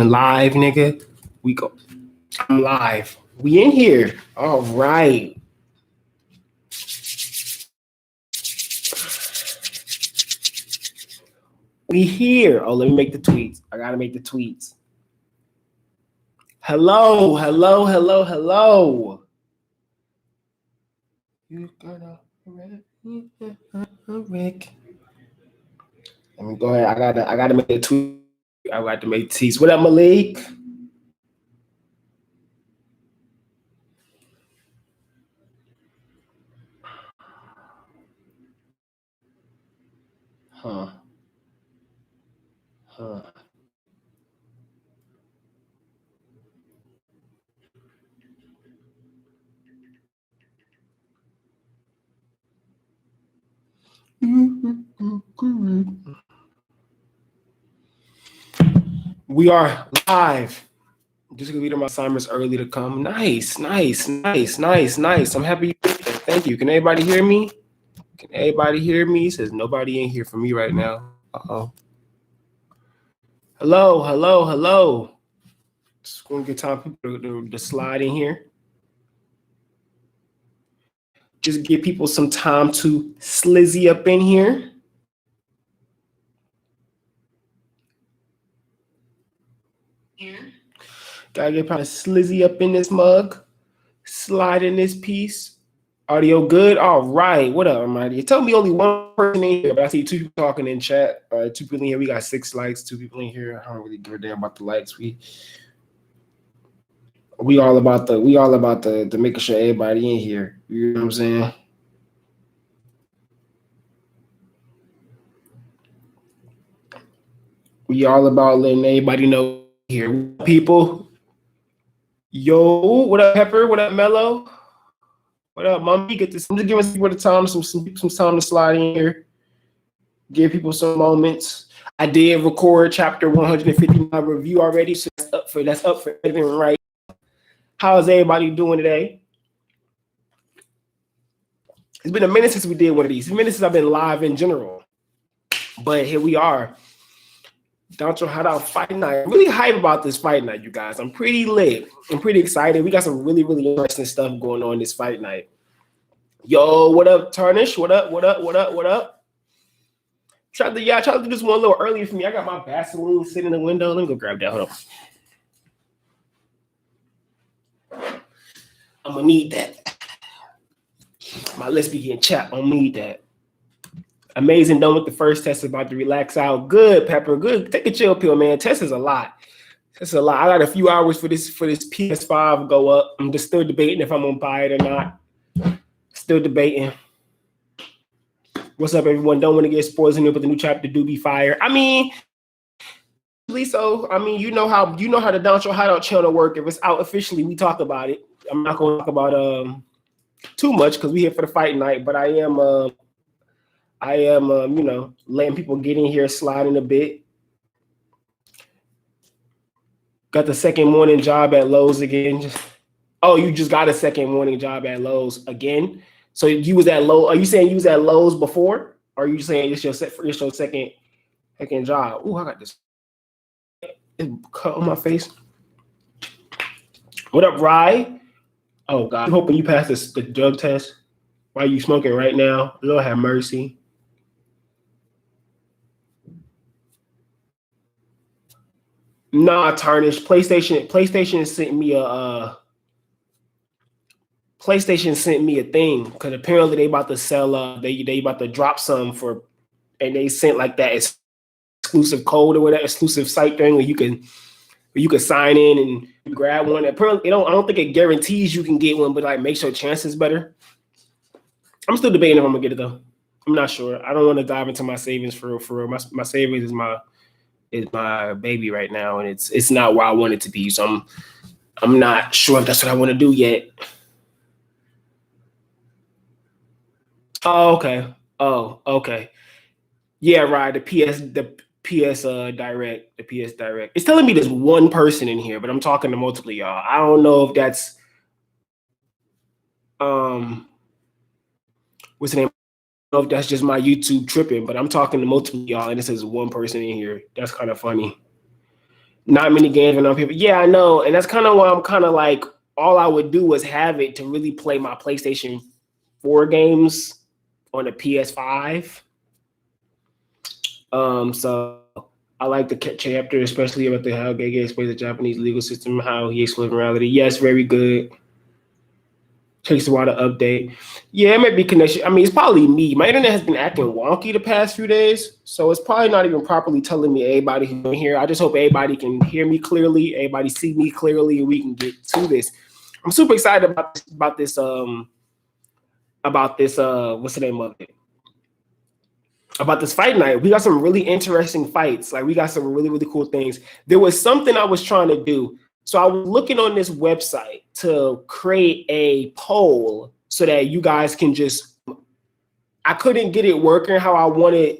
Live, nigga. We go. I'm live. We in here. All right. We here. Oh, let me make the tweets. I gotta make the tweets. Hello, hello, hello, hello. You gonna Rick. Let me go ahead. I gotta make the tweet. I got to make tease. What up, Malik? Huh. We are live. Just gonna read my assignments early to come. Nice. I'm happy. Thank you. Can everybody hear me? It says nobody in here for me right now. Uh-oh. Hello. Just gonna get time for people to slide in here. Just give people some time to slizzy up in here. Gotta get probably slizzy up in this mug. Slide in this piece. Audio good? All right. What up, Almighty? Tell me only one person in here, but I see two people talking in chat. All right, 2 people in here. We got 6 likes. 2 people in here. I don't really give a damn about the likes. We all about the making sure everybody in here. You know what I'm saying? We all about letting everybody know here. People. Yo, what up, Pepper? What up, Mello? What up, Mommy? Get this. I'm just giving people the time, some time to slide in here. Give people some moments. I did record chapter 159 review already, so that's up for everything, right? How is everybody doing today? It's been a minute since we did one of these. It's been a minute since I've been live in general. But here we are. Danchou Hideout Fight Night. I'm really hyped about this fight night, you guys. I'm pretty lit. I'm pretty excited. We got some really, really interesting stuff going on this fight night. Yo, what up, Tarnish? What up? Tried to do this one a little earlier for me. I got my Vaseline sitting in the window. Let me go grab that. Hold on. I'm gonna need that. My lips be getting chapped. I'm gonna need that. Amazing. Done with the first test. About to relax out. Good, Pepper. Good. Take a chill pill, man. Test is a lot. I got a few hours for this PS5 go up. I'm just still debating if I'm gonna buy it or not. Still debating. What's up, everyone? Don't want to get spoilers in here, but the new chapter do be fire. I mean, so you know how the Danchou Hideout channel work. If it's out officially, we talk about it. I'm not gonna talk about too much because we here for the fight night, but I am letting people get in here, sliding a bit. Got the second morning job at Lowe's again. You just got a second morning job at Lowe's again? So you was at Lowe's. Are you saying you was at Lowe's before? Or are you saying it's your second job? Ooh, I got this cut on my face. What up, Rye? Oh, God. I'm hoping you pass the drug test. Why are you smoking right now? Lord have mercy. Nah, Tarnish. PlayStation sent me a thing because apparently they about to sell they about to drop some for, and they sent like that exclusive code or whatever, exclusive site thing where you can sign in and grab one. Apparently, I don't think it guarantees you can get one, but like makes your chances better. I'm still debating if I'm gonna get it though. I'm not sure. I don't want to dive into my savings for real. My savings is my baby right now, and it's not where I want it to be. So I'm not sure if that's what I want to do yet. Oh, okay. Yeah, right. The PS Direct. It's telling me there's one person in here, but I'm talking to multiple y'all. I don't know if that's what's the name? I don't know if that's just my YouTube tripping, but I'm talking to multiple y'all, and it says one person in here. That's kind of funny. Not many games on people. Yeah, I know, and that's kind of why I'm kind of like all I would do was have it to really play my PlayStation 4 games on the PS5. So I like the chapter, especially about how Gege explains the Japanese legal system, how he explains morality. Yes, very good. Takes a while to update. Yeah, it might be connection. I mean, it's probably me. My internet has been acting wonky the past few days, so it's probably not even properly telling me everybody who's in here. I just hope everybody can hear me clearly, everybody see me clearly, and we can get to this. I'm super excited about this. What's the name of it? About this fight night. We got some really interesting fights. Like we got some really, really cool things. There was something I was trying to do. So I was looking on this website to create a poll so that you guys can just, I couldn't get it working how I wanted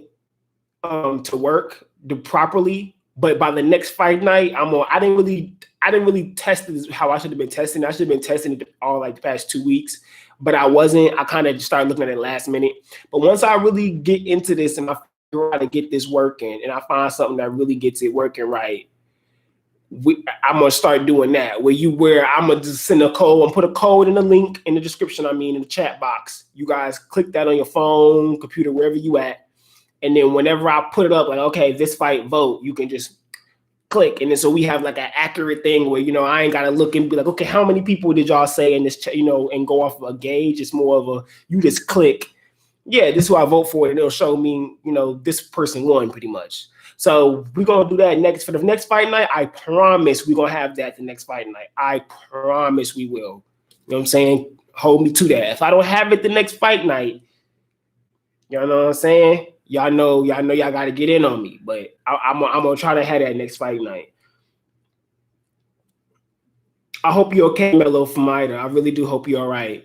to work properly. But by the next fight night, I didn't really test it how I should have been testing. I should have been testing it all like the past 2 weeks, but I wasn't. I kind of started looking at it last minute. But once I really get into this and I figure out how to get this working and I find something that really gets it working right, I'm gonna start doing that. Where I'm gonna just send a code and put a code in the link in the description. In the chat box. You guys click that on your phone, computer, wherever you at, and then whenever I put it up, like okay, this fight vote, you can just click, and then so we have like an accurate thing where I ain't gotta look and be like, okay, how many people did y'all say in this, and go off of a gauge. It's more of a you just click. Yeah, this is who I vote for, and it'll show me, this person won pretty much. So we're gonna do that next for the next fight night. I promise we're gonna have that the next fight night. I promise we will. You know what I'm saying? Hold me to that. If I don't have it the next fight night, you know what I'm saying? Y'all know y'all gotta get in on me. But I'm gonna try to have that next fight night. I hope you're okay, Mellow from Ida. I really do hope you're all right.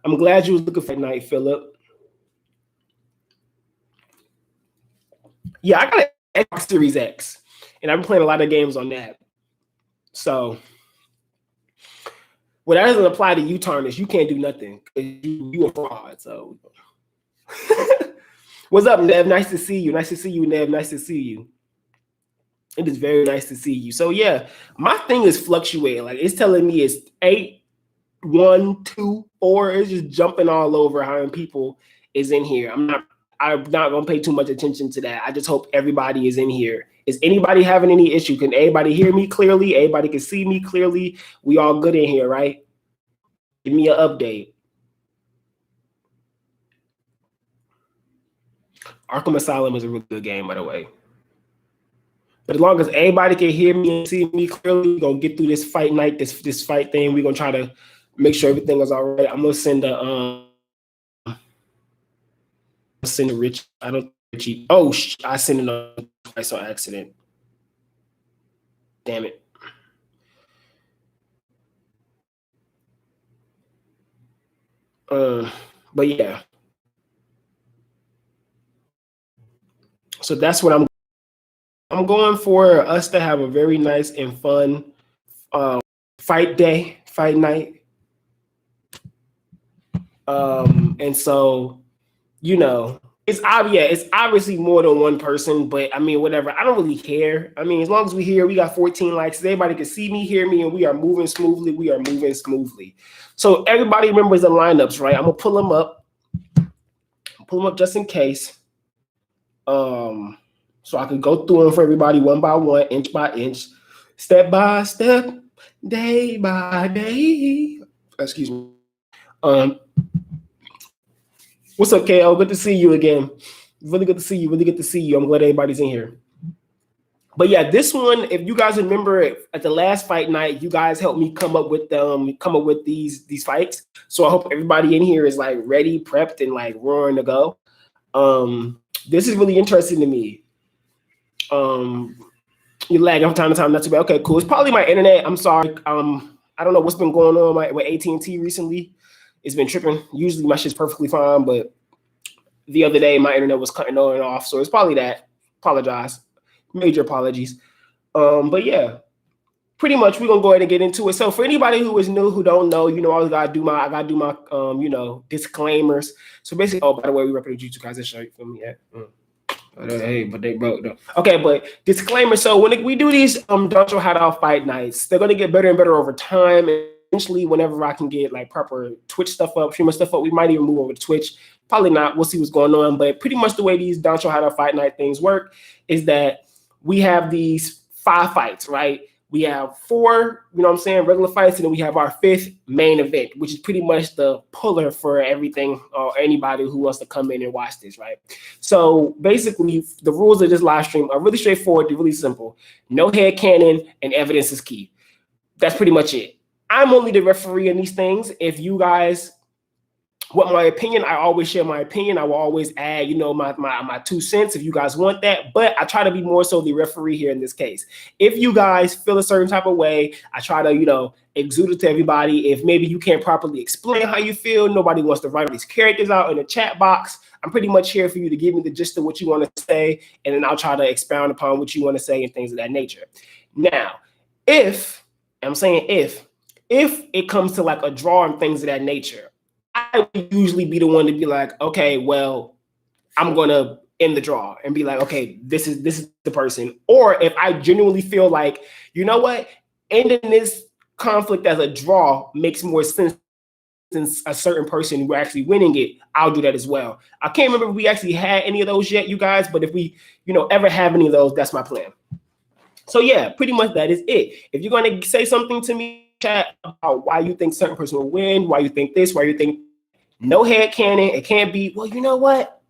I'm glad you was looking for night, Philip. Yeah, I got an Xbox Series X, and I've been playing a lot of games on that. So, well, that doesn't apply to you, Tarnish. You can't do nothing because you a fraud. So, what's up, Nev? Nice to see you. Nice to see you, Nev. Nice to see you. It is very nice to see you. So, yeah, my thing is fluctuating. Like it's telling me it's 8, 1, 2, 4. It's just jumping all over how many people is in here. I'm not gonna pay too much attention to that. I just hope everybody is in here. Is anybody having any issue? Can everybody hear me clearly? Everybody can see me clearly? We all good in here, right? Give me an update. Arkham Asylum is a really good game, by the way. But as long as everybody can hear me and see me clearly, we're gonna get through this fight night, this fight thing. We're gonna try to make sure everything is all right. I'm gonna send a send a Rich. I don't Richie. Oh, I sent it twice on accident. Damn it. But yeah. So that's what I'm going for us to have a very nice and fun fight night. And so, it's obviously more than one person, but I mean, whatever. I don't really care. I mean, as long as we here, we got 14 likes. Everybody can see me, hear me, and we are moving smoothly. So everybody remembers the lineups, right? I'm gonna pull them up. Just in case. So I can go through them for everybody one by one, inch by inch, step by step, day by day. Excuse me. What's up, KO? Good to see you again. Really good to see you. I'm glad everybody's in here. But yeah, this one, if you guys remember at the last fight night, you guys helped me come up with these fights. So I hope everybody in here is like ready, prepped, and like roaring to go. This is really interesting to me. You lag from time to time, not too bad. Okay, cool. It's probably my internet. I'm sorry. I don't know what's been going on with AT&T recently. It's been tripping. Usually my shit's perfectly fine, but the other day my internet was cutting on and off, so it's probably that. Apologize. Major apologies. But yeah, pretty much we're gonna go ahead and get into it. So for anybody who is new, who don't know, I gotta do my disclaimers. So basically, oh, by the way, we represent you guys. Show you feel me? Yeah. Hey, but they broke though. Okay, but disclaimer. So when we do these Danchou Hideout fight nights, they're gonna get better and better over time. And eventually, whenever I can get like proper Twitch stuff up, streamer stuff up, we might even move over to Twitch. Probably not. We'll see what's going on. But pretty much the way these Danchou Hideout fight night things work is that we have these 5 fights, right? We have 4, you know what I'm saying, regular fights, and then we have our 5th main event, which is pretty much the puller for everything or anybody who wants to come in and watch this, right? So basically, the rules of this live stream are really straightforward. They're really simple. No head canon and evidence is key. That's pretty much it. I'm only the referee in these things. If you guys want my opinion, I always share my opinion. I will always add, you know, my 2 cents if you guys want that. But I try to be more so the referee here in this case. If you guys feel a certain type of way, I try to, you know, exude it to everybody. If maybe you can't properly explain how you feel, nobody wants to write these characters out in the chat box, I'm pretty much here for you to give me the gist of what you want to say, and then I'll try to expound upon what you want to say and things of that nature. Now, if it comes to like a draw and things of that nature, I would usually be the one to be like, okay, well, I'm gonna end the draw and be like, okay, this is the person. Or if I genuinely feel like, you know what, ending this conflict as a draw makes more sense than a certain person who actually winning it, I'll do that as well. I can't remember if we actually had any of those yet, you guys, but if we, you know, ever have any of those, that's my plan. So yeah, pretty much that is it. If you're gonna say something to me, chat about why you think certain person will win, why you think this, why you think no head canon, it can't be, well, you know what?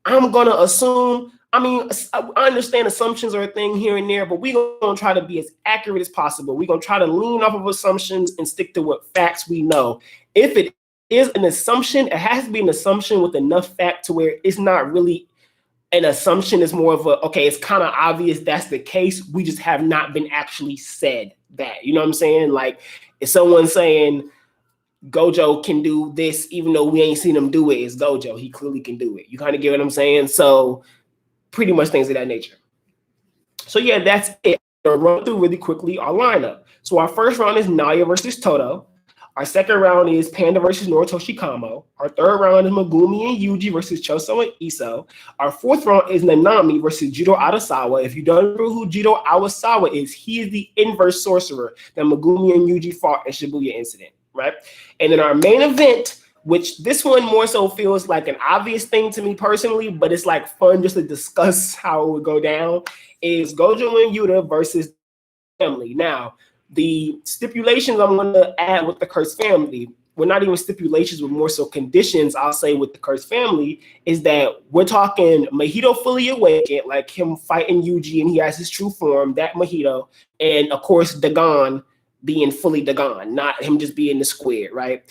I'm gonna assume. I mean, I understand assumptions are a thing here and there, but we're gonna try to be as accurate as possible. We're gonna try to lean off of assumptions and stick to what facts we know. If it is an assumption, it has to be an assumption with enough fact to where it's not really an assumption. It's more of a, okay, it's kind of obvious that's the case. We just have not been actually said that. You know what I'm saying? Like, if someone's saying Gojo can do this, even though we ain't seen him do it, it's Gojo. He clearly can do it. You kind of get what I'm saying? So pretty much things of that nature. So yeah, that's it. I'll run through really quickly our lineup. So our first round is Noaya versus Todo. Our second round is Panda versus Noritoshi Kamo. Our third round is Megumi and Yuji versus Choso and Iso. Our fourth round is Nanami versus Jiro Arasawa. If you don't know who Jiro Arasawa is, he is the inverse sorcerer that Megumi and Yuji fought in Shibuya incident, right? And then our main event, which this one more so feels like an obvious thing to me personally, but it's like fun just to discuss how it would go down, is Gojo and Yuta versus family. Now, the stipulations I'm going to add with the Cursed family, well, not even stipulations, but more so conditions, I'll say with the Cursed family, is that we're talking Mahito fully awakened, like him fighting Yuji and he has his true form, that Mahito, and of course Dagon being fully Dagon, not him just being the squid, right?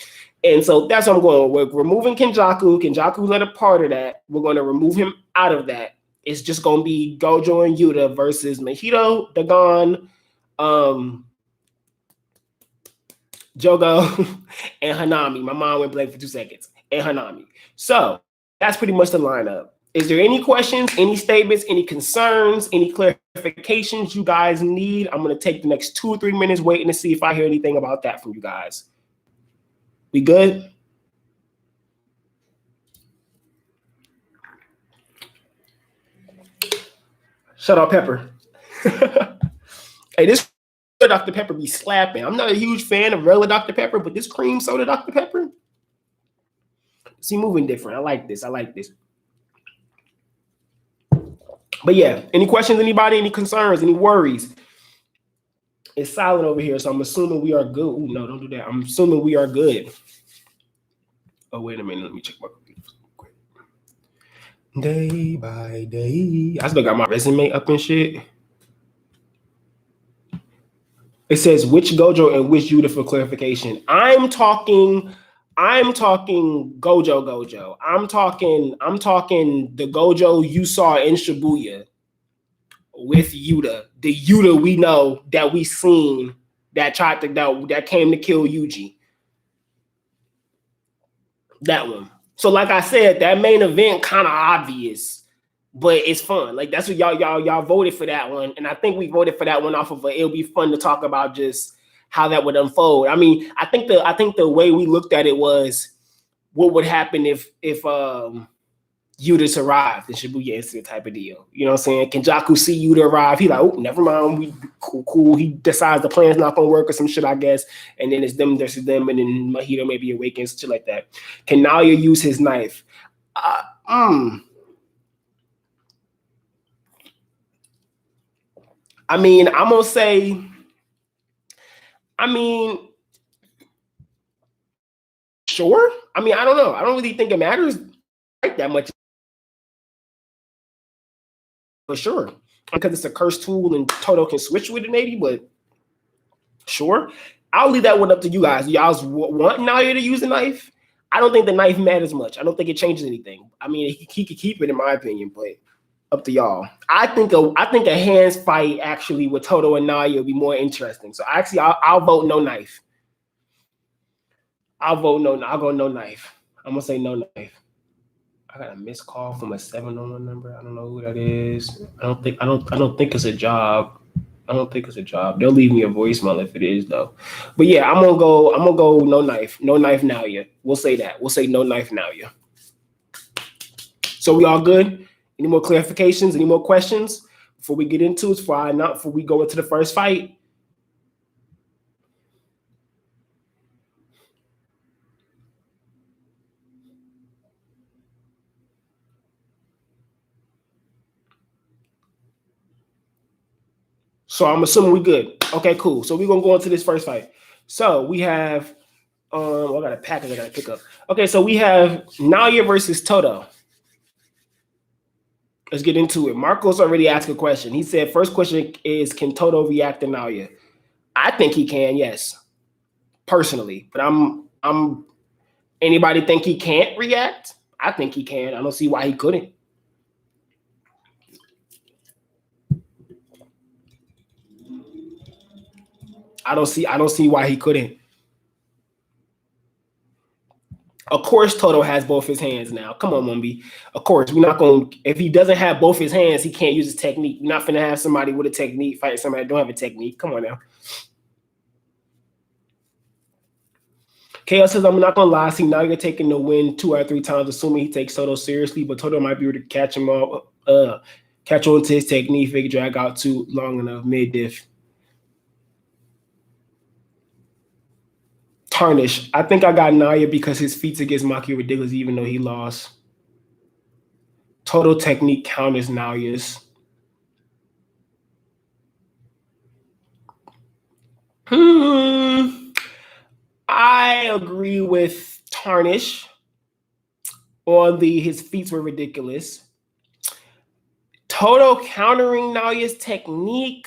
And so that's what I'm going with. We're removing Kenjaku. Kenjaku's not a part of that. We're going to remove him out of that. It's just going to be Gojo and Yuta versus Mahito, Dagon, Jogo, and Hanami. My mom went blank for 2 seconds. And Hanami. So that's pretty much the lineup. Is there any questions, any statements, any concerns, any clarifications you guys need? I'm going to take the next 2 or 3 minutes waiting to see if I hear anything about that from you guys. We good? Shut up, Pepper. Hey, this Dr. Pepper be slapping. I'm not a huge fan of regular Dr. Pepper, but this cream soda Dr. Pepper, see, moving different. I like this. But yeah, any questions, anybody, any concerns, any worries? It's silent over here, so I'm assuming we are good. Ooh, no, don't do that. I'm assuming we are good. Oh, wait a minute. Let me check my computer quick. Day by day. I still got my resume up and shit. It says which Gojo and which Yuta for clarification. I'm talking Gojo. I'm talking the Gojo you saw in Shibuya with Yuta. The Yuta we know that we seen that came to kill Yuji. That one. So like I said, that main event kind of obvious, but it's fun. Like that's what y'all voted for that one, and I think we voted for that one off of it'll be fun to talk about just how that would unfold. I mean, I think the way we looked at it was what would happen if Yuta survive the Shibuya incident type of deal. You know what I'm saying? Can Jaku see Yuta arrive? He like, oh, never mind. We cool. He decides the plan's not gonna work or some shit, I guess. And then it's them versus them, and then Mahito maybe awakens, shit like that. Can Naoya use his knife? I mean, I'm gonna say, sure. I mean, I don't know. I don't really think it matters like that much. For sure. Because it's a cursed tool and Todo can switch with it maybe, but sure. I'll leave that one up to you guys. Y'all want Naoya to use the knife? I don't think the knife matters much. I don't think it changes anything. I mean, he could keep it in my opinion, but up to y'all. I think a hands fight actually with Todo and Naoya would be more interesting. So actually, I'll vote no knife. I'll go no knife. I'm gonna say no knife. I got a missed call from a 701 number. I don't know who that is. I don't think it's a job. I don't think it's a job. They'll leave me a voicemail if it is though. But yeah, I'm gonna go no knife. No knife now yet. We'll say that. We'll say no knife now yet. So we all good? Any more clarifications? Any more questions before we get into it? Before we go into the first fight? So I'm assuming we good. Okay, cool. So we're gonna go into this first fight. So we have I got a package I gotta pick up. Okay, so we have Naoya versus Todo. Let's get into it. Marcos already asked a question. He said, first question is, can Todo react to Naoya? I think he can, yes. Personally. But anybody think he can't react? I think he can. I don't see why he couldn't. I don't see why he couldn't. Of course, Todo has both his hands now. Come on, Mumbi. Of course, we're not going to, if he doesn't have both his hands, he can't use his technique. We're not going to have somebody with a technique fight somebody that don't have a technique. Come on now. Chaos says, I'm not going to lie. See, now you're taking the win 2 or 3 times, assuming he takes Todo seriously, but Todo might be able to catch him up, catch on to his technique if he can drag out too long enough, mid-diff. Tarnish. I think I got Naoya because his feats against Maki are ridiculous, even though he lost. Total technique counters Naoya's. I agree with Tarnish on his feats were ridiculous. Todo countering Naoya's technique,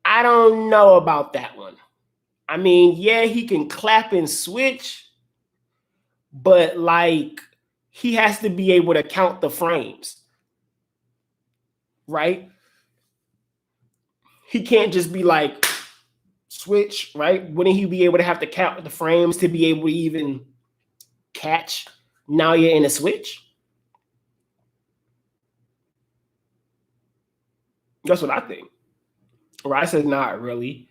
I don't know about that one. I mean, yeah, he can clap and switch, but like he has to be able to count the frames, right? He can't just be like switch, right? Wouldn't he be able to have to count the frames to be able to even catch Naoya in a switch? That's what I think. Right? I said not really.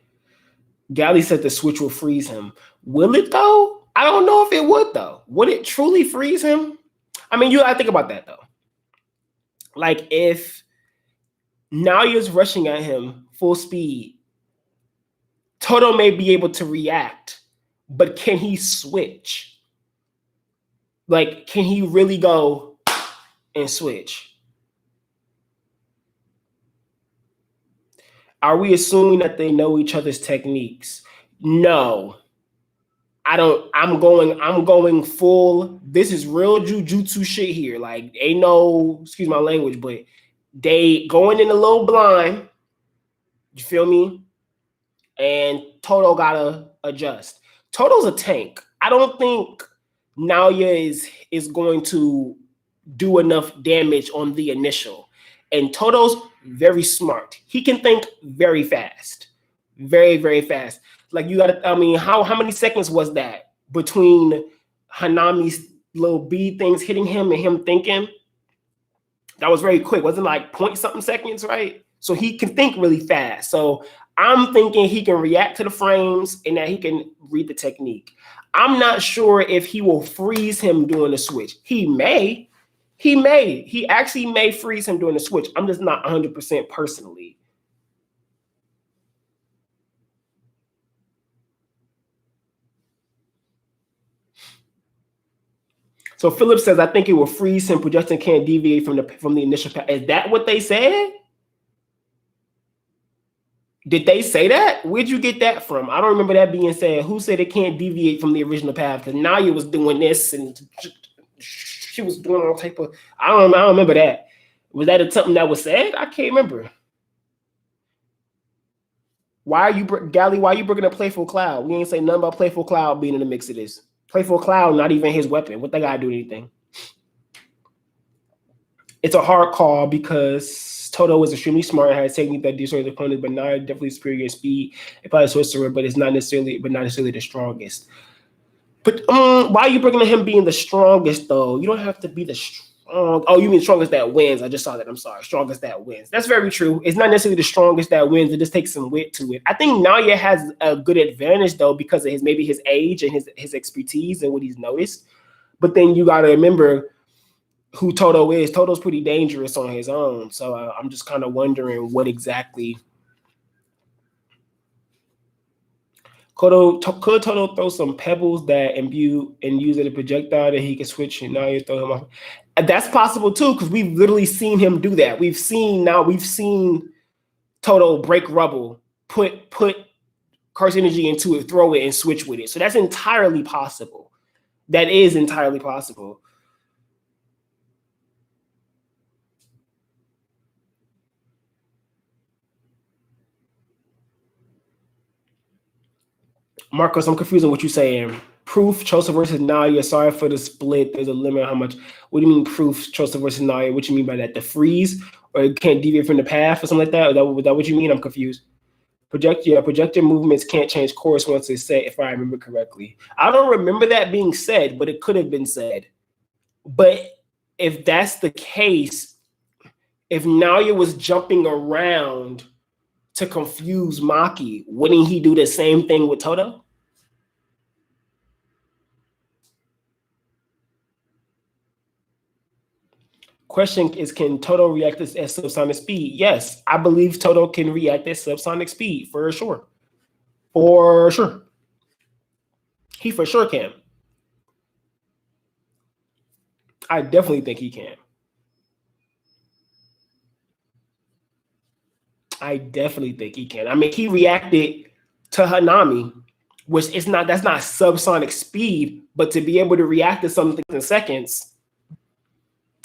Gally said the switch will freeze him. Will it though? I don't know if it would though. Would it truly freeze him? I mean, you gotta think about that though. Like if Naoya's rushing at him full speed, Todo may be able to react, but can he switch? Like, can he really go and switch? Are we assuming that they know each other's techniques? No. I don't. I'm going full. This is real jujutsu shit here. Like, ain't no, excuse my language, but they going in a little blind. You feel me? And Todo gotta adjust. Todo's a tank. I don't think Naoya is going to do enough damage on the initial. And Todo's very smart. He can think very fast. Very, very fast. Like you gotta, I mean, how many seconds was that between Hanami's little bead things hitting him and him thinking? That was very quick. Wasn't like point something seconds, right? So he can think really fast. So I'm thinking he can react to the frames and that he can read the technique. I'm not sure if he will freeze him doing the switch. He may. He actually may freeze him during the switch. I'm just not 100% personally. So Philip says, I think it will freeze him. Projection can't deviate from the initial path. Is that what they said? Did they say that? Where'd you get that from? I don't remember that being said. Who said it can't deviate from the original path? Because Noaya was doing this and she was doing all type of. I don't remember that. Was that something that was said? I can't remember. Why are you, Gally? Why are you bringing up Playful Cloud? We ain't say nothing about Playful Cloud being in the mix of this. Playful Cloud, not even his weapon. What they gotta do anything? It's a hard call because Todo is extremely smart and has technique that destroys the opponent, but not definitely superior in speed. It probably Sorcerer, but it's not necessarily the strongest. But why are you bringing him being the strongest though? You don't have to be the strong. Oh, you mean strongest that wins? I just saw that. I'm sorry. Strongest that wins. That's very true. It's not necessarily the strongest that wins. It just takes some wit to it. I think Noaya has a good advantage though because of his age and his expertise and what he's noticed. But then you got to remember who Todo is. Todo's pretty dangerous on his own. So I'm just kind of wondering what exactly. Could Todo throw some pebbles that imbue and use it a projectile that he can switch and now you throw him off? And that's possible too, because we've literally seen him do that. We've seen Todo break rubble, put curse energy into it, throw it, and switch with it. So that's entirely possible. That is entirely possible. Marcos, I'm confused on what you're saying. Proof, Choso versus Noaya. Sorry for the split. There's a limit on how much. What do you mean proof, Choso versus Noaya? What you mean by that? The freeze? Or it can't deviate from the path or something like that? Is that what you mean? I'm confused. Projector movements can't change course once it's set, if I remember correctly. I don't remember that being said, but it could have been said. But if that's the case, if Noaya was jumping around to confuse Maki, wouldn't he do the same thing with Todo? Question is, can Todo react at subsonic speed? Yes, I believe Todo can react at subsonic speed for sure. For sure. He for sure can. I definitely think he can. I definitely think he can. I mean, he reacted to Hanami, which that's not subsonic speed, but to be able to react to something in seconds,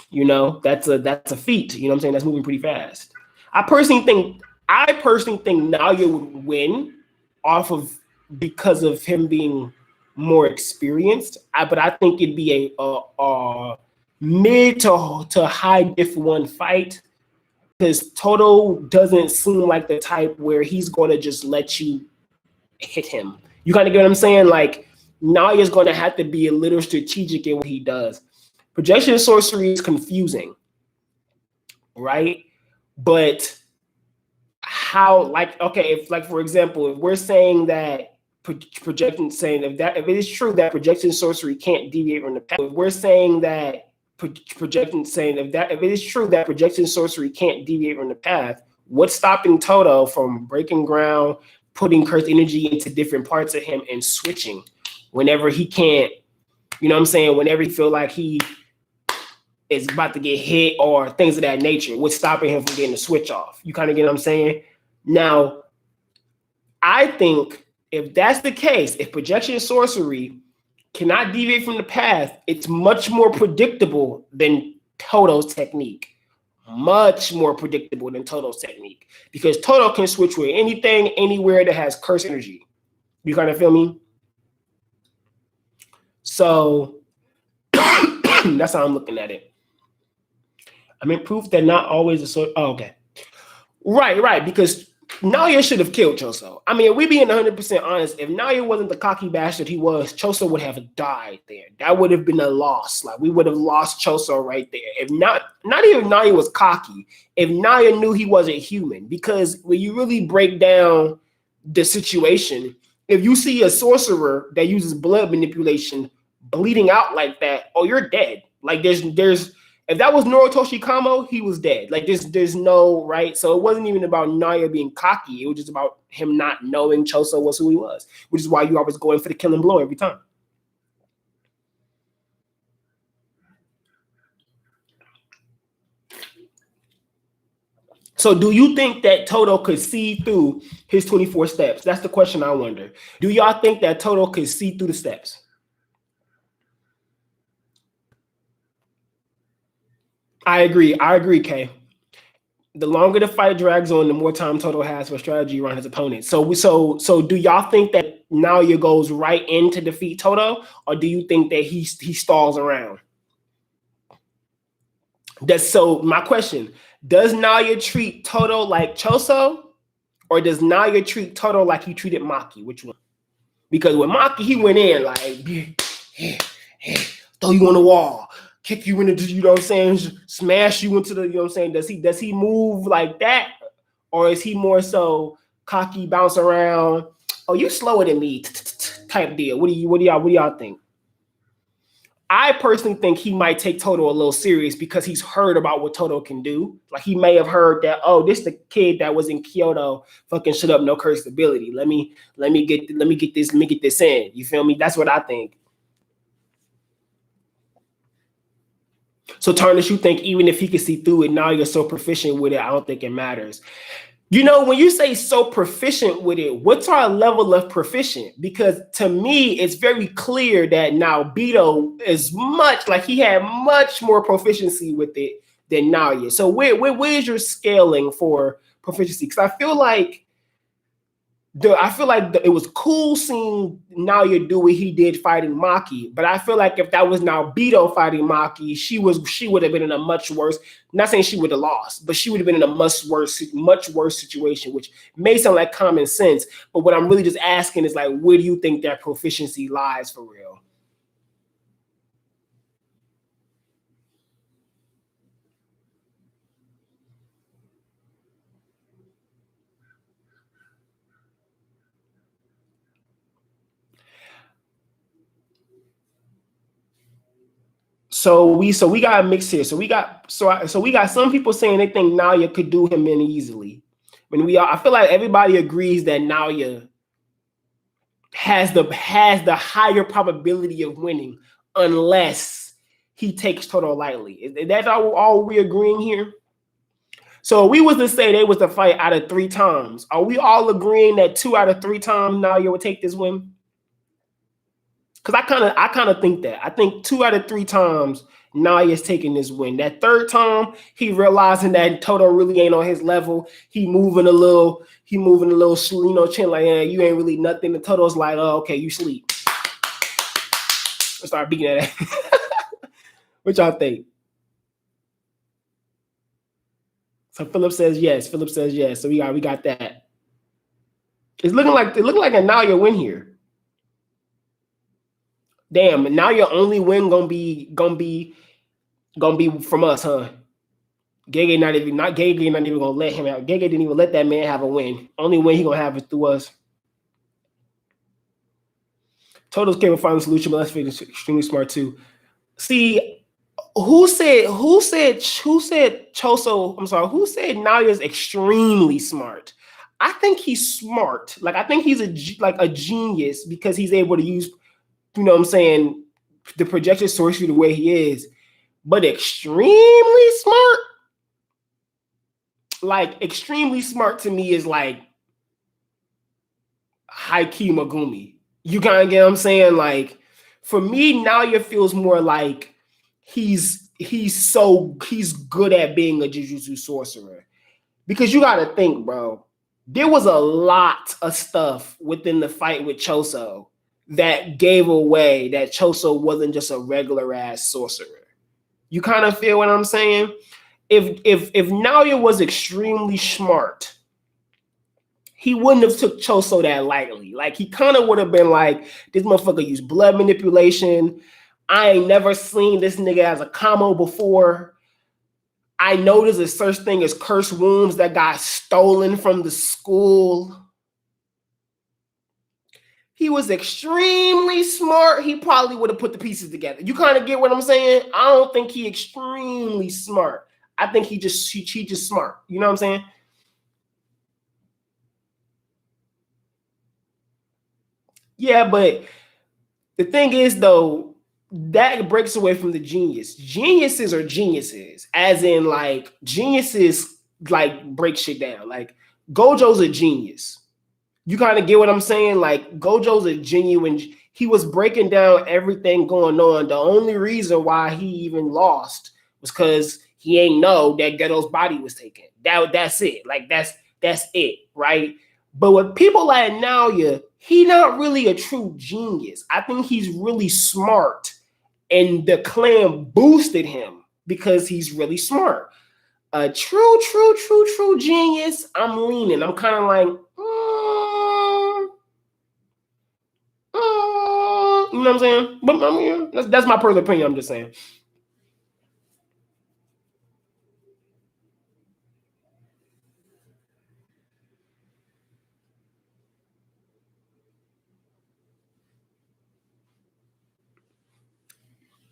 you know, that's a feat. You know what I'm saying? That's moving pretty fast. I personally think Noaya would win because of him being more experienced. But I think it'd be a mid to high diff 1 fight. Because Todo doesn't seem like the type where he's going to just let you hit him. You kind of get what I'm saying? Like, Noya's going to have to be a little strategic in what he does. Projection sorcery is confusing, right? But how, like, okay, if, like, for example, if we're saying that if it is true that projection sorcery can't deviate from the path, if we're saying that if it is true that projection sorcery can't deviate from the path, what's stopping Todo from breaking ground, putting cursed energy into different parts of him and switching whenever he can't, you know what I'm saying, whenever he feel like he is about to get hit or things of that nature? What's stopping him from getting the switch off? You kind of get what I'm saying? Now, I think if that's the case, if projection sorcery cannot deviate from the path, it's much more predictable than Todo's technique. Much more predictable than Todo's technique. Because Todo can switch with anything, anywhere that has curse energy. You kind of feel me? So that's how I'm looking at it. I mean, proof that not always a sort. Oh, okay. Right. Because Noaya should have killed Choso. I mean, if we being 100% honest, if Noaya wasn't the cocky bastard he was, Choso would have died there. That would have been a loss. Like, we would have lost Choso right there. If not even Noaya was cocky, if Noaya knew he wasn't human. Because when you really break down the situation, if you see a sorcerer that uses blood manipulation bleeding out like that, oh, you're dead. Like, there's If that was Noritoshi Kamo, he was dead. Like there's no right. So it wasn't even about Noaya being cocky. It was just about him not knowing Choso was who he was, which is why you always go in for the killing blow every time. So do you think that Todo could see through his 24 steps? That's the question I wonder. Do y'all think that Todo could see through the steps? I agree, Kay. The longer the fight drags on, the more time Todo has for strategy around his opponent. So do y'all think that Naoya goes right in to defeat Todo, or do you think that he stalls around? So my question, does Naoya treat Todo like Choso, or does Naoya treat Todo like he treated Maki? Which one? Because with Maki, he went in like, throw you on the wall, kick you into, you know what I'm saying, smash you into the, you know what I'm saying? Does he move like that, or is he more so cocky, bounce around? Oh, you slower than me, type deal. What do y'all think? I personally think he might take Todo a little serious because he's heard about what Todo can do. Like he may have heard that, oh, this the kid that was in Kyoto, fucking shut up, no cursed ability. Let me get this in. You feel me? That's what I think. So Tarnish, you think even if he can see through it, now you're so proficient with it, I don't think it matters. You know, when you say so proficient with it, what's our level of proficient? Because to me, it's very clear that now Beto is much, like he had much more proficiency with it than Naoya. So where's your scaling for proficiency? Because I feel like it was cool seeing Naoya do what he did fighting Maki, but I feel like if that was now Beto fighting Maki, she would have been in a much worse. Not saying she would have lost, but she would have been in a much worse situation, which may sound like common sense. But what I'm really just asking is like, where do you think that proficiency lies for real? So we got a mix here. So we got some people saying they think Naoya could do him in easily. I feel like everybody agrees that Naoya has the higher probability of winning unless he takes Todo lightly. Is that all we agreeing here? So we was to say they was to fight out of 3 times. Are we all agreeing that 2 out of 3 times Naoya would take this win? Because I kind of think that. I think 2 out of 3 times Naoya's taking this win. That 3rd time, he realizing that Todo really ain't on his level. He moving a little, you know, chin like, yeah, you ain't really nothing. And Todo's like, oh, okay, you sleep. Let's start beating at it. What y'all think? So Philip says yes. So we got that. It looked like a Naoya win here. Damn, now your only win gonna be from us, huh? Gege not even gonna let him out. Gege didn't even let that man have a win. Only win he gonna have is through us. Total's capable of finding a solution, but that's extremely smart too. See, who said Choso? I'm sorry, who said Naoya's extremely smart? I think he's smart. Like I think he's a genius because he's able to use, you know what I'm saying, the projected sorcery the way he is, but extremely smart. Like extremely smart to me is like high key Megumi. You kind of get what I'm saying? Like for me, Naoya feels more like he's good at being a Jujutsu sorcerer. Because you gotta think, bro, there was a lot of stuff within the fight with Choso that gave away that Choso wasn't just a regular ass sorcerer. You kind of feel what I'm saying? If Naoya was extremely smart, he wouldn't have took Choso that lightly. Like he kind of would have been like, this motherfucker used blood manipulation. I ain't never seen this nigga as a Kamo before. I know there's a such thing as cursed wounds that got stolen from the school. he was extremely smart, he probably would have put the pieces together. You kind of get what I'm saying? I don't think he extremely smart. I think he just smart. You know what I'm saying? Yeah, but the thing is, though, that breaks away from the genius. Geniuses are geniuses, as in, like, geniuses, like, break shit down. Like, Gojo's a genius. You kind of get what I'm saying? Like, Gojo's a genuine, he was breaking down everything going on. The only reason why he even lost was because he ain't know that Geto's body was taken. That's it. Like, that's it, right? But with people like Naoya, he not really a true genius. I think he's really smart, and the clan boosted him because he's really smart. A true genius, I'm leaning. I'm kind of like, you know what I'm saying? But I mean, that's my personal opinion. I'm just saying.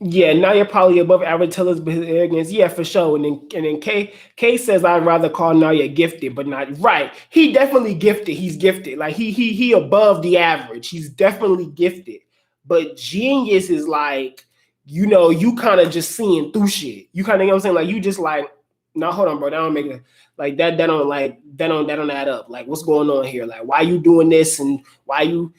Yeah, now you're probably above average tellers, but his arrogance, yeah, for sure. And then K says I'd rather call Naya gifted, but not right. He definitely gifted. He's gifted. Like he above the average. He's definitely gifted. But genius is like, you kind of just seeing through shit. You kind of, you know what I'm saying? Like you just like, no, hold on, bro. That don't make it like that. That don't add up. Like what's going on here? Like why you doing this and why you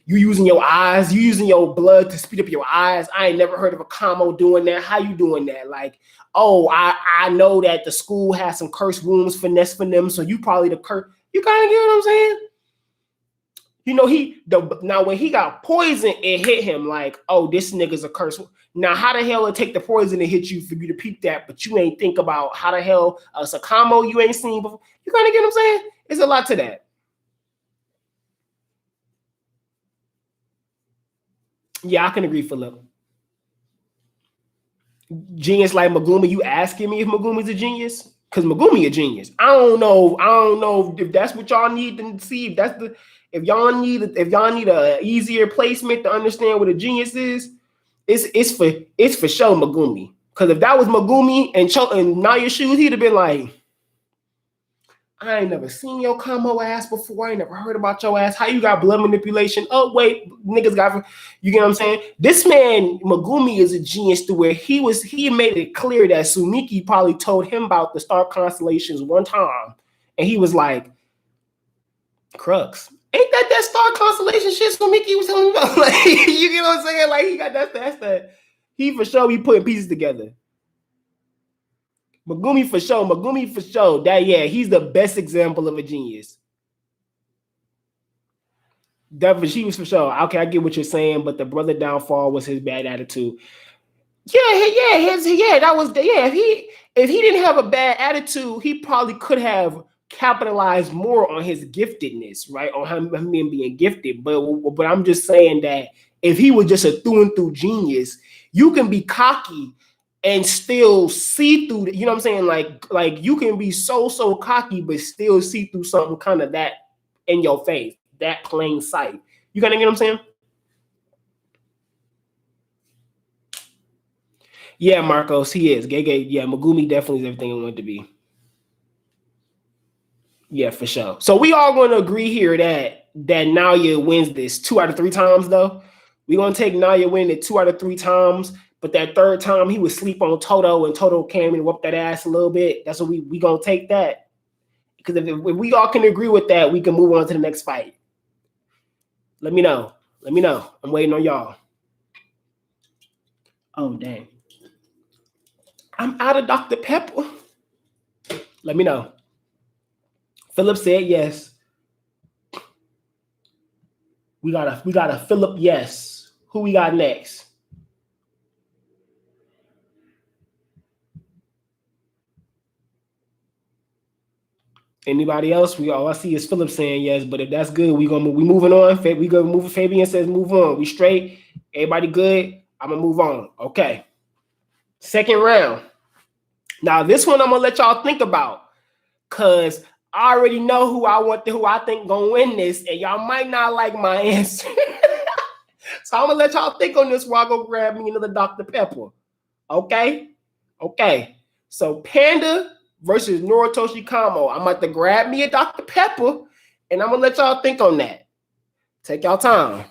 using your eyes, you using your blood to speed up your eyes. I ain't never heard of a Kamo doing that. How you doing that? Like, oh, I know that the school has some cursed wounds finesse for them, so you probably the curse. You kind of get what I'm saying? Now when he got poisoned, it hit him like, oh, this nigga's a curse. Now, how the hell it take the poison to hit you for you to peep that, but you ain't think about how the hell a Sakamo you ain't seen before. You kind of get what I'm saying? There's a lot to that. Yeah, I can agree, Philip. Genius like Megumi, you asking me if Megumi's a genius? Because Megumi a genius. I don't know if that's what y'all need to see. If y'all need a easier placement to understand what a genius is, it's for sure Megumi. Because if that was Megumi and Naya shoes, he'd have been like, I ain't never seen your Kamo ass before. I ain't never heard about your ass. How you got blood manipulation? Oh, wait, niggas got, you get what I'm saying? This man, Megumi, is a genius to where he made it clear that Sumiki probably told him about the star constellations one time. And he was like, Crux. Ain't that star constellation shit Sumiki was telling me about? Like, you get what I'm saying? Like, he got that's he for sure be putting pieces together. Megumi for sure. That he's the best example of a genius. Definitely, she was for sure. Okay, I get what you're saying, but the brother downfall was his bad attitude. That was if he didn't have a bad attitude, he probably could have capitalized more on his giftedness, right? On him being gifted. But I'm just saying that if he was just a through and through genius, you can be cocky and still see through. You know what I'm saying? Like you can be so cocky, but still see through something kind of that in your face, that plain sight. You kind of get what I'm saying? Yeah, Marcos, he is. Gege, yeah, Megumi definitely is everything it wanted to be. Yeah, for sure. So we all going to agree here that Naoya wins this 2 out of 3 times, though. We're going to take Naoya winning it 2 out of 3 times, but that third time he would sleep on Todo, and Todo came and whooped that ass a little bit. That's what we going to take that. Because if we all can agree with that, we can move on to the next fight. Let me know. I'm waiting on y'all. Oh, dang. I'm out of Dr. Pepper. Let me know. Philip said yes. We got a Philip yes. Who we got next? Anybody else? All I see is Philip saying yes, but if that's good, we moving on. We gonna move. Fabian says move on. We straight. Everybody good? I'm gonna move on. Okay. Second round. Now this one I'm gonna let y'all think about, cause I already know who I think gonna win this, and y'all might not like my answer. So I'm gonna let y'all think on this while I go grab me another Dr. Pepper. Okay? Okay. So Panda versus Noritoshi Kamo. I'm about to grab me a Dr. Pepper, and I'm gonna let y'all think on that. Take y'all time.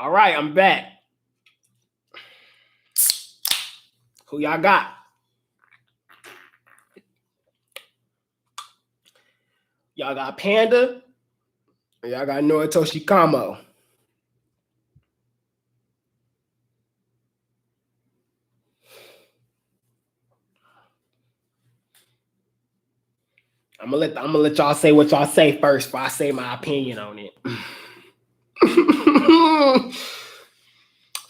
All right, I'm back. Who y'all got? Y'all got Panda, or y'all got Noritoshi Kamo? I'm gonna let y'all say what y'all say first before I say my opinion on it.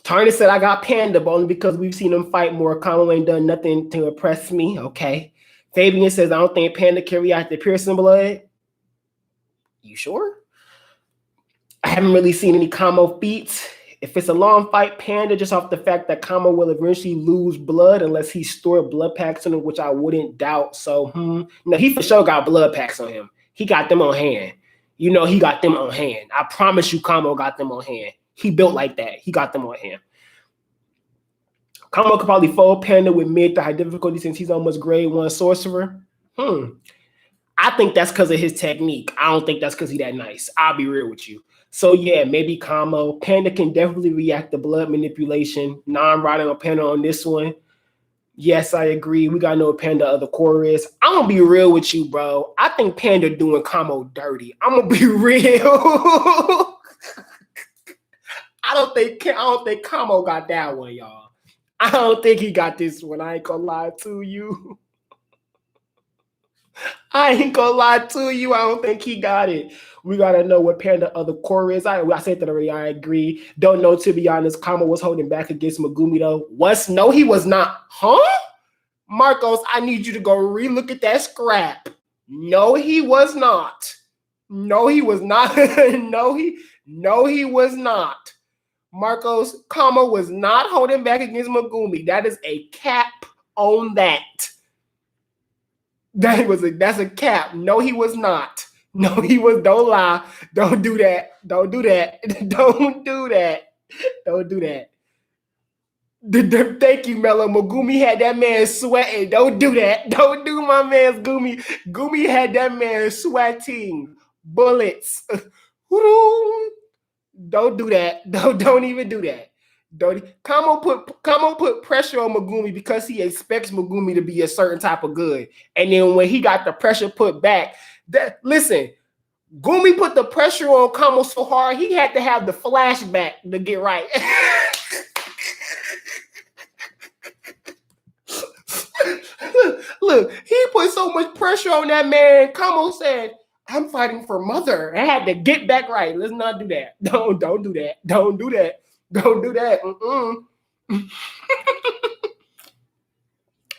Tarny said I got Panda, but only because we've seen him fight more. Kamo ain't done nothing to impress me. Okay. Fabian says I don't think Panda can react to piercing blood. You sure? I haven't really seen any Kamo feats. If it's a long fight, Panda, just off the fact that Kamo will eventually lose blood unless he stored blood packs on him, which I wouldn't doubt. So, no, he for sure got blood packs on him. He got them on hand. You know, he got them on hand. I promise you, Kamo got them on hand. He built like that. He got them on hand. Kamo could probably fold Panda with mid to high difficulty since he's almost grade 1 sorcerer. I think that's because of his technique. I don't think that's because he's that nice. I'll be real with you. So yeah, maybe Kamo. Panda can definitely react to blood manipulation. I'm riding on Panda on this one. Yes, I agree. We gotta know what Panda other core is. I'm gonna be real with you, bro. I think Panda doing Kamo dirty. I'm gonna be real. I don't think Kamo got that one, y'all. I don't think he got this one. I ain't gonna lie to you. I ain't gonna lie to you. I don't think he got it. We gotta know what Panda other core is. I said that already. I agree. Don't know, to be honest. Kamo was holding back against Megumi though. No, he was not. Huh? Marcos, I need you to go relook at that scrap. No, he was not. No, he was not. no, he was not. Marcos, Kamo was not holding back against Megumi. That is a cap on that. That's a cap. No, he was not. No, he was. Don't lie. Don't do that. Don't do that. Don't do that. Don't do that. Thank you, Mello. Megumi had that man sweating. Don't do that. Don't do my man's Gumi. Gumi had that man sweating. Bullets. Don't do that. Don't even do that. Kamo put pressure on Megumi because he expects Megumi to be a certain type of good. And then when he got the pressure put back, listen, Gumi put the pressure on Kamo so hard he had to have the flashback to get right. Look, he put so much pressure on that man. Kamo said, I'm fighting for mother. I had to get back right. Let's not do that. Don't do that. Don't do that. Don't do that.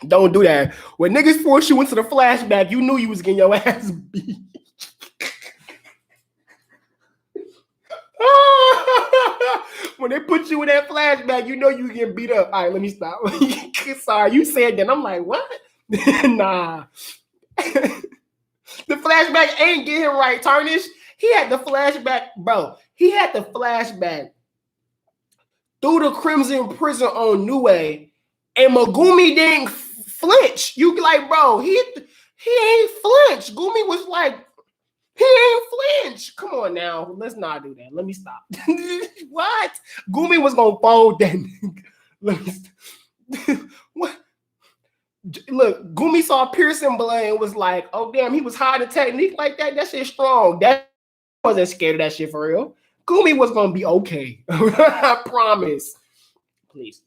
Don't do that. When niggas force you into the flashback, you knew you was getting your ass beat. When they put you in that flashback, you know you getting beat up. All right, let me stop. Sorry, you said that. I'm like, what? Nah. The flashback ain't getting right, Tarnish. He had the flashback, bro. He had the flashback through the Crimson Prison on Niue, and Megumi didn't flinch. You like, bro, he ain't flinch. Gumi was like, he ain't flinch. Come on now. Let's not do that. Let me stop. What? Gumi was gonna fold then. Let me what? Look, Gumi saw piercing blood and was like, oh damn, he was hiding technique like that. That shit strong. That wasn't scared of that shit for real. Gumi was gonna be okay. I promise. Please.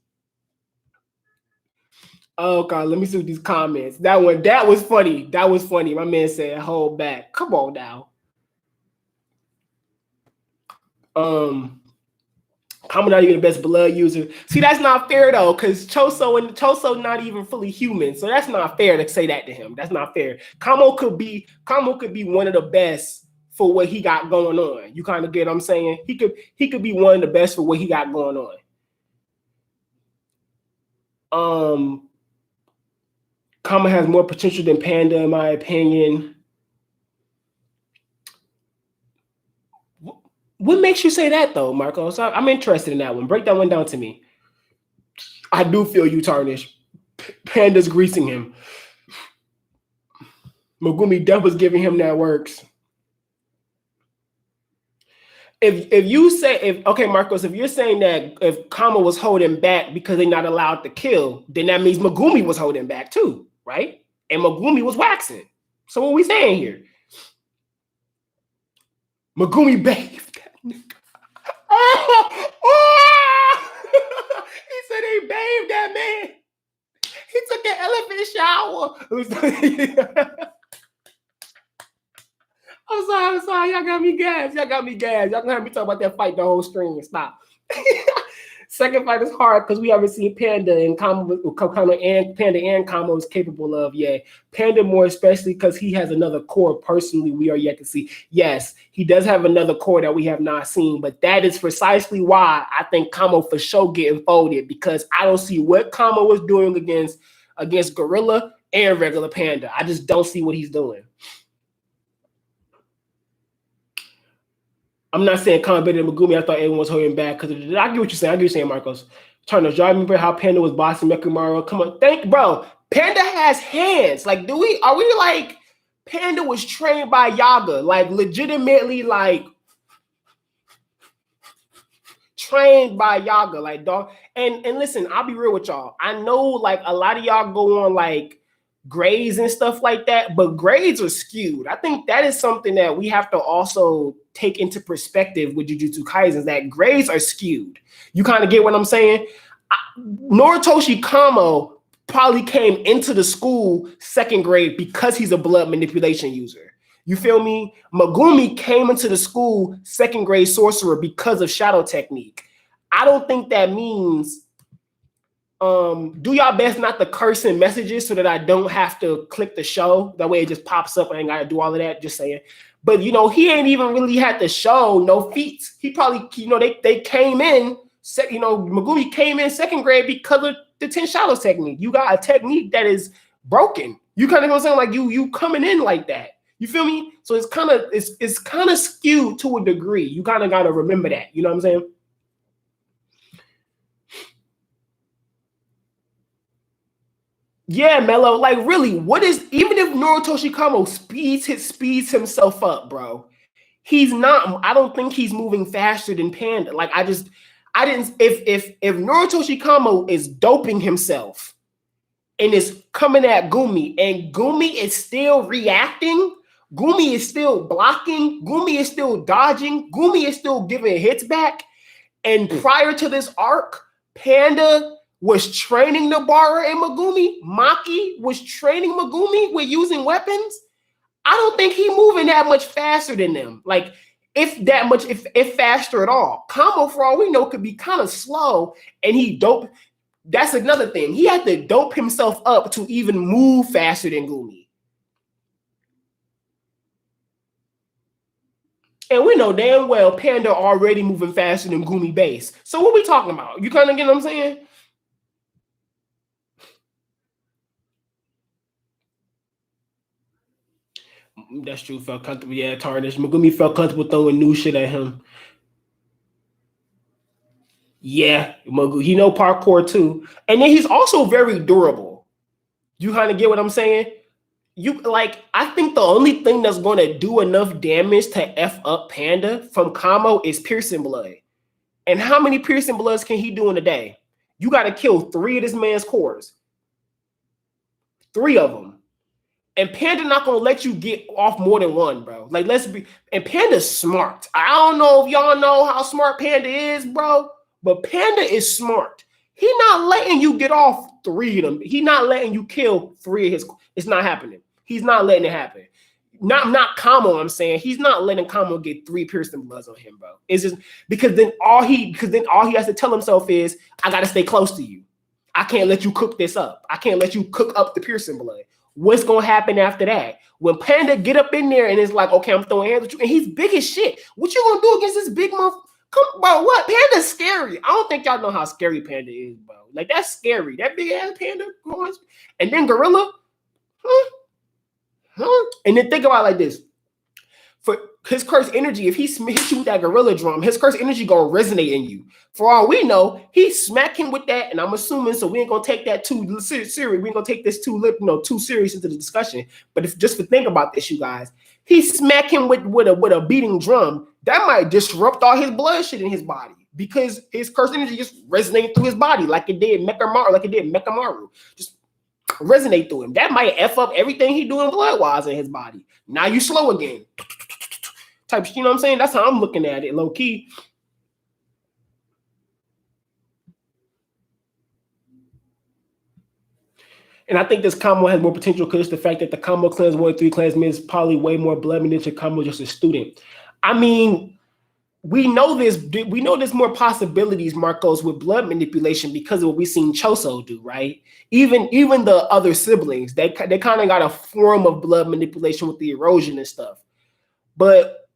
Oh god, let me see these comments. That was funny. That was funny. My man said, hold back. Come on now. Kamo not even the best blood user. See, that's not fair though, because Choso not even fully human. So that's not fair to say that to him. That's not fair. Kamo could be one of the best for what he got going on. You kind of get what I'm saying? He could be one of the best for what he got going on. Kamo has more potential than Panda, in my opinion. What makes you say that, though, Marcos? I'm interested in that one. Break that one down to me. I do feel you, Tarnish. Panda's greasing him. Megumi Death was giving him that works. If you say, okay, Marcos, if you're saying that if Kamo was holding back because they're not allowed to kill, then that means Megumi was holding back too, right? And Megumi was waxing. So what are we saying here? Megumi bathed that nigga. He said he bathed that man. He took an elephant shower. I'm sorry. Y'all got me gassed. Y'all gonna have me talk about that fight the whole stream. Stop. Second fight is hard because we haven't seen Panda and Panda and Kamo is capable of. Yeah, Panda more especially because he has another core. Personally, we are yet to see. Yes, he does have another core that we have not seen, but that is precisely why I think Kamo for sure getting folded, because I don't see what Kamo was doing against Gorilla and regular Panda. I just don't see what he's doing. I'm not saying Kamo better than Megumi. I thought everyone was holding back because I get what you're saying. I get what you're saying, Marcos. Turner, y'all remember how Panda was boxing Mekumaru? Come on, bro. Panda has hands. Like, are we like Panda was trained by Yaga? Like, legitimately, like trained by Yaga, like dog. And listen, I'll be real with y'all. I know like a lot of y'all go on like grades and stuff like that, but grades are skewed. I think that is something that we have to also take into perspective with Jujutsu Kaisen, that grades are skewed. You kind of get what I'm saying? Noritoshi Kamo probably came into the school second grade because he's a blood manipulation user. You feel me? Megumi came into the school second grade sorcerer because of shadow technique. I don't think that means do y'all best not to curse in messages so that I don't have to click the show. That way it just pops up. I ain't got to do all of that. Just saying. But, he ain't even really had to show no feats. He probably, they came in, Megumi came in second grade because of the 10 shadows technique. You got a technique that is broken. You kind of know what I'm saying? Like you coming in like that. You feel me? So it's kind of skewed to a degree. You kind of got to remember that. You know what I'm saying? Yeah, Mello. Like, really, even if Noritoshi Kamo speeds himself up, bro, he's not. I don't think he's moving faster than Panda. Like, if Noritoshi Kamo is doping himself and is coming at Gumi, and Gumi is still reacting, Gumi is still blocking, Gumi is still dodging, Gumi is still giving hits back, and prior to this arc, Panda was training Nobara and Megumi. Maki was training Megumi with using weapons. I don't think he's moving that much faster than them. Like, if faster at all. Kamo, for all we know, could be kind of slow, and he dope. That's another thing. He had to dope himself up to even move faster than Gumi. And we know damn well Panda already moving faster than Gumi base. So what we talking about? You kind of get what I'm saying? That's true. Felt comfortable. Yeah, Tarnish. Megumi felt comfortable throwing new shit at him. Yeah, he know parkour too. And then he's also very durable. You kind of get what I'm saying? I think the only thing that's going to do enough damage to F up Panda from Kamo is piercing blood. And how many piercing bloods can he do in a day? You got to kill 3 of this man's cores. 3 of them. And Panda not going to let you get off more than 1, bro. Like, and Panda's smart. I don't know if y'all know how smart Panda is, bro, but Panda is smart. He not letting you get off 3 of them. He not letting you kill 3 of his. It's not happening. He's not letting it happen. Not Kamo, I'm saying. He's not letting Kamo get 3 piercing bloods on him, bro. It's just because then all he has to tell himself is, I gotta stay close to you. I can't let you cook this up. I can't let you cook up the piercing blood. What's gonna happen after that? When Panda get up in there and it's like, okay, I'm throwing hands with you, and he's big as shit. What you gonna do against this big motherfucker? Come, bro, what? Panda's scary. I don't think y'all know how scary Panda is, bro. Like, that's scary. That big ass Panda. And then Gorilla. And then think about it like this. For his cursed energy, if he hits you with that gorilla drum, his cursed energy gonna resonate in you. For all we know, he smack him with that, and I'm assuming, so we ain't gonna take that too serious. We ain't gonna take this too serious into the discussion. But if just to think about this, you guys, he smack him with a beating drum, that might disrupt all his blood shit in his body because his cursed energy just resonating through his body like it did Mekamaru. Just resonate through him. That might F up everything he doing blood-wise in his body. Now you slow again. Type, you know what I'm saying? That's how I'm looking at it, low key. And I think this Kamo has more potential because the fact that the Kamo clans 1 3 clans means probably way more blood manipulation. Kamo just a student. I mean, we know there's more possibilities, Marcos, with blood manipulation because of what we've seen Choso do, right? Even the other siblings, they kind of got a form of blood manipulation with the erosion and stuff. But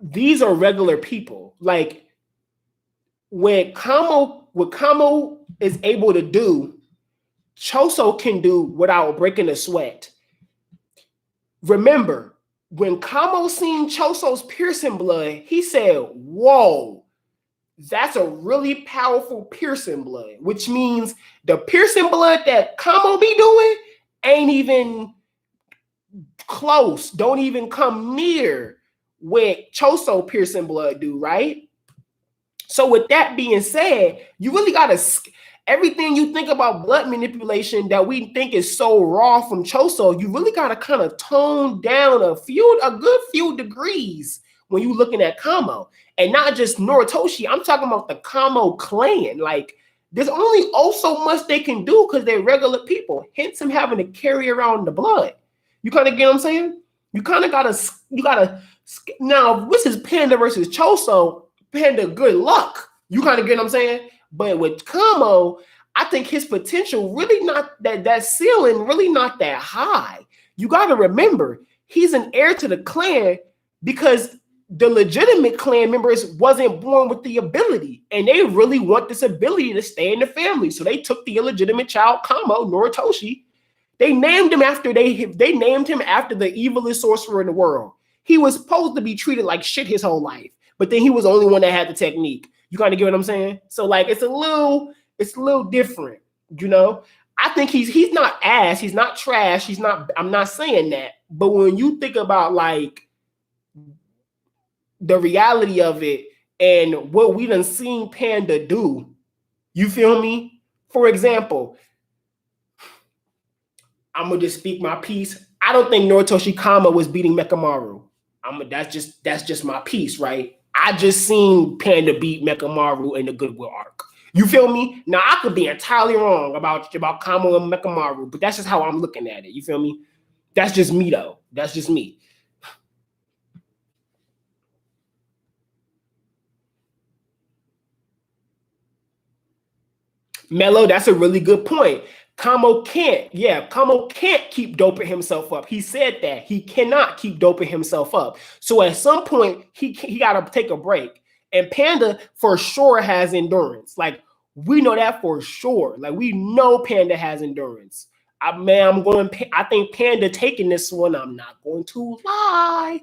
these are regular people. Like, what Kamo is able to do, Choso can do without breaking a sweat. Remember, when Kamo seen Choso's piercing blood, he said, whoa, that's a really powerful piercing blood, which means the piercing blood that Kamo be doing ain't even close, don't even come near what Choso piercing blood do, right? So with that being said, you really got to, everything you think about blood manipulation that we think is so raw from Choso, you really got to kind of tone down a good few degrees when you're looking at Kamo. And not just Noritoshi, I'm talking about the Kamo clan. Like, there's only so much they can do because they're regular people, hence him having to carry around the blood. You kind of get what I'm saying? You gotta, now this is Panda versus Choso. Panda, good luck. You kind of get what I'm saying? But with Kamo, I think his potential really not that ceiling really not that high. You got to remember, he's an heir to the clan because the legitimate clan members wasn't born with the ability, and they really want this ability to stay in the family. So they took the illegitimate child, Kamo, Noritoshi. They named him after the evilest sorcerer in the world. He was supposed to be treated like shit his whole life, but then he was the only one that had the technique. You kind of get what I'm saying? So like it's a little different, you know. I think he's not ass, he's not trash, I'm not saying that. But when you think about like the reality of it and what we done seen Panda do, you feel me? For example, I'm gonna just speak my piece. I don't think Noritoshi Kamo was beating Mekamaru. That's just my piece, right? I just seen Panda beat Mekamaru in the Goodwill arc. You feel me? Now I could be entirely wrong about Kamo and Mekamaru, but that's just how I'm looking at it. You feel me? That's just me though. That's just me. Mello, that's a really good point. Kamo can't keep doping himself up. He said that he cannot keep doping himself up. So at some point, he got to take a break. And Panda for sure has endurance. Like, we know that for sure. Like, we know Panda has endurance. I think Panda taking this one. I'm not going to lie.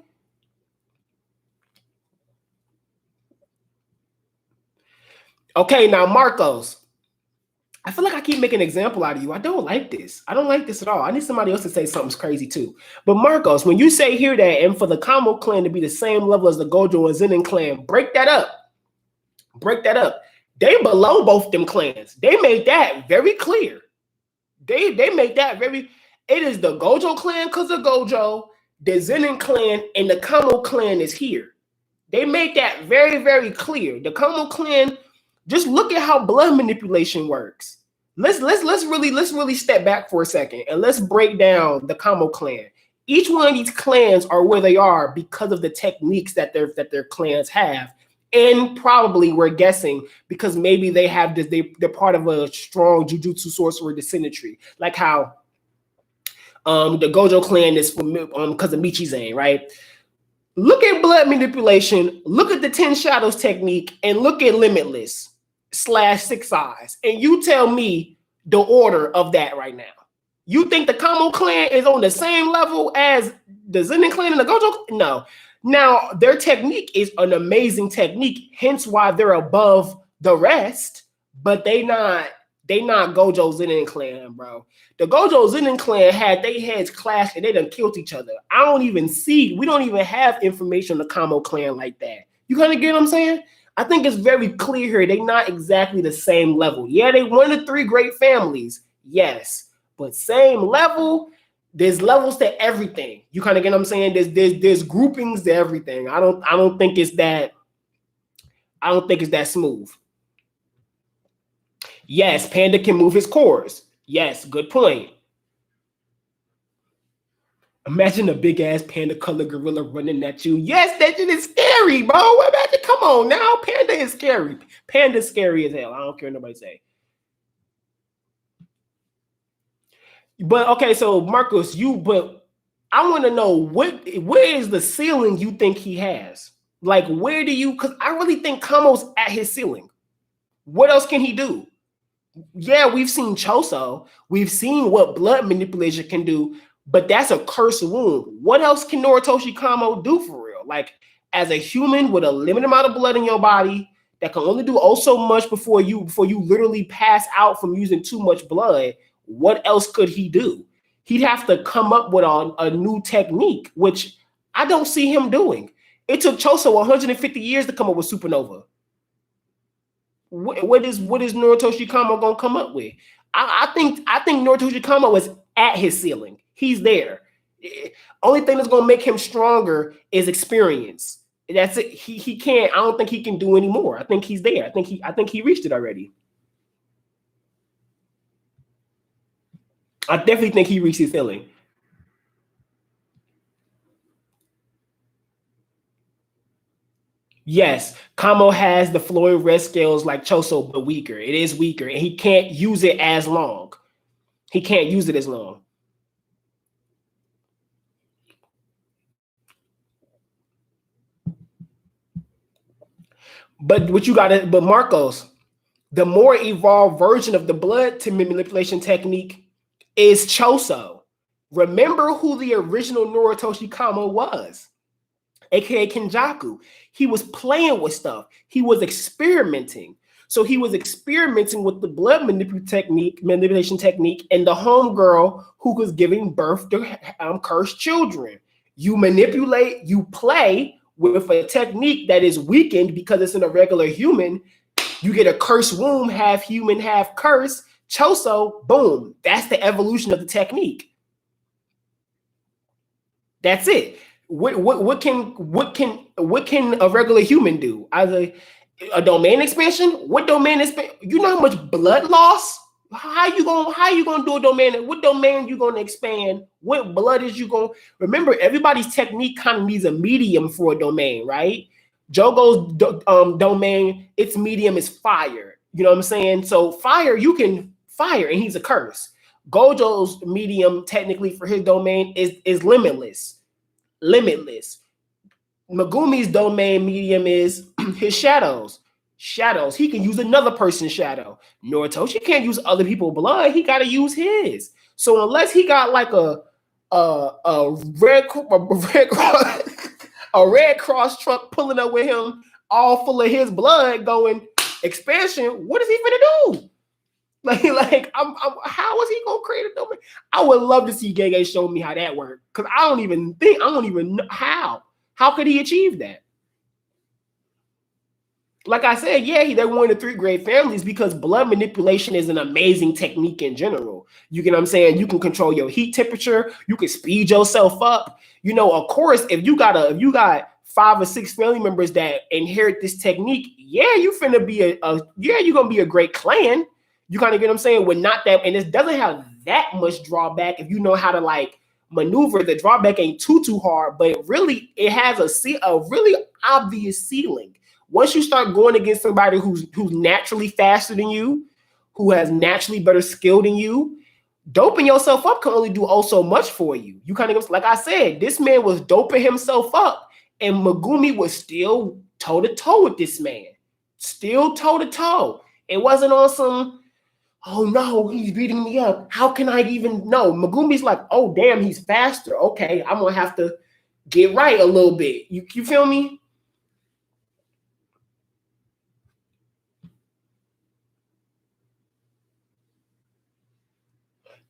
Okay, now Marcos. I feel like I keep making an example out of you. I don't like this. I don't like this at all. I need somebody else to say something's crazy too. But Marcos, when you say here that and for the Kamo clan to be the same level as the Gojo and Zenin clan, break that up. Break that up. They below both them clans. They made that very clear. They made that very. It is the Gojo clan because of Gojo, the Zenin clan, and the Kamo clan is here. They made that very, very clear. The Kamo clan. Just look at how blood manipulation works. Let's really step back for a second and let's break down the Kamo clan. Each one of these clans are where they are because of the techniques that their clans have, and probably we're guessing because maybe they have this. They're part of a strong jujutsu sorcerer descendantry, like how the Gojo clan is from because of Michizane, right? Look at blood manipulation. Look at the 10 shadows technique, and look at limitless. /6 eyes, and you tell me the order of that right now. You think the Kamo clan is on the same level as the Zenin clan and the Gojo? No. Now their technique is an amazing technique, hence why they're above the rest. But they not Gojo Zenin clan, bro. The Gojo Zenin clan had their heads clashed and they done killed each other. We don't even have information on the Kamo clan like that. You kind of get what I'm saying? I think it's very clear here. They're not exactly the same level. Yeah, they one of the 3 great families. Yes. But same level, there's levels to everything. You kind of get what I'm saying? There's groupings to everything. I don't think it's that smooth. Yes, Panda can move his cores. Yes, good point. Imagine a big ass panda color gorilla running at you. Yes, that shit is scary, bro. Imagine, come on now. Panda is scary. Panda's scary as hell. I don't care what nobody say. But okay, so Marcus, but I want to know where is the ceiling you think he has? Like, where do you? Because I really think Kamo's at his ceiling. What else can he do? Yeah, we've seen Choso. We've seen what blood manipulation can do. But that's a curse wound. What else can Noritoshi Kamo do for real? Like, as a human with a limited amount of blood in your body that can only do oh so much before you literally pass out from using too much blood, what else could he do? He'd have to come up with a new technique, which I don't see him doing. It took Choso 150 years to come up with Supernova. What is Noritoshi Kamo gonna come up with? I think Noritoshi Kamo is at his ceiling. He's there. Only thing that's gonna make him stronger is experience. That's it. He can't. I don't think he can do any more. I think he's there. I think he reached it already. I definitely think he reached his ceiling. Yes, Kamo has the flowing red scales like Choso, but weaker. It is weaker, and he can't use it as long. He can't use it as long. But Marcos, the more evolved version of the blood manipulation technique is Choso. Remember who the original Noritoshi Kamo was, aka Kenjaku. He was playing with stuff. He was experimenting. So he was experimenting with the blood manipulation technique, and the homegirl who was giving birth to cursed children. You manipulate, you play with a technique that is weakened because it's in a regular human. You get a cursed womb, half human, half curse. Choso, boom. That's the evolution of the technique. That's it. What can a regular human do? Either a domain expansion? What domain expansion? You know how much blood loss? How you gonna do a domain? What domain you gonna expand? What blood is you gonna? Remember, everybody's technique kind of needs a medium for a domain, right? Jogo's domain, its medium is fire. You know what I'm saying? So fire, you can fire, and he's a curse. Gojo's medium, technically for his domain, is limitless. Megumi's domain medium is his shadows. He can use another person's shadow. Noritoshi can't use other people's blood. He got to use his. So unless he got like a red cross truck pulling up with him, all full of his blood, going expansion, what is he gonna do? How is he gonna create a domain? I would love to see Gege show me how that worked, because I don't even know how. How could he achieve that? Like I said, yeah, they're one of the 3 great families, because blood manipulation is an amazing technique in general. You get what I'm saying? You can control your heat temperature. You can speed yourself up. You know, of course, if you got 5 or 6 family members that inherit this technique, yeah, you finna be you're gonna be a great clan. You kind of get what I'm saying? With not that, and it doesn't have that much drawback if you know how to like maneuver. The drawback ain't too hard, but it has a really obvious ceiling. Once you start going against somebody who's naturally faster than you, who has naturally better skill than you, doping yourself up can only do so much for you. You kind of, like I said, this man was doping himself up, and Megumi was still toe-to-toe with this man. Still toe-to-toe. It wasn't on some, oh no, he's beating me up. How can I even know? Megumi's like, oh damn, he's faster. Okay, I'm gonna have to get right a little bit. You feel me?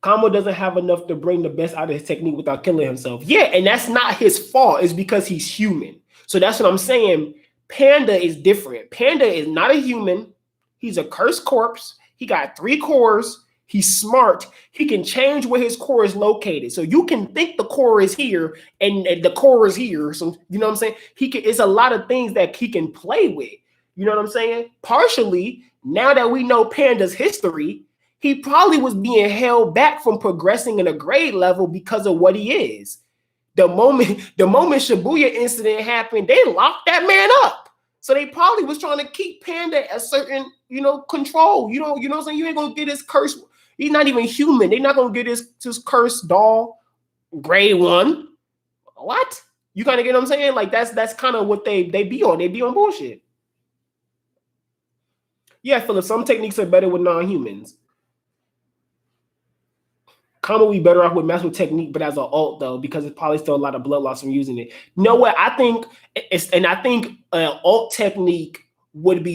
Kamo doesn't have enough to bring the best out of his technique without killing himself. Yeah, and that's not his fault. It's because he's human. So that's what I'm saying. Panda is different. Panda is not a human. He's a cursed corpse. He got 3 cores. He's smart. He can change where his core is located. So you can think the core is here and the core is here. So you know what I'm saying? It's a lot of things that he can play with. You know what I'm saying? Partially, now that we know Panda's history, he probably was being held back from progressing in a grade level because of what he is. The moment Shibuya incident happened, they locked that man up. So they probably was trying to keep Panda at certain, control. You know what I'm saying? You ain't gonna get his curse. He's not even human. They're not gonna get his cursed doll grade 1. What? You kind of get what I'm saying? Like that's kind of what they be on. They be on bullshit. Yeah, Philip, some techniques are better with non-humans. Kamo be better off with master technique, but as an alt though, because it's probably still a lot of blood loss from using it. You know what? I think alt technique would be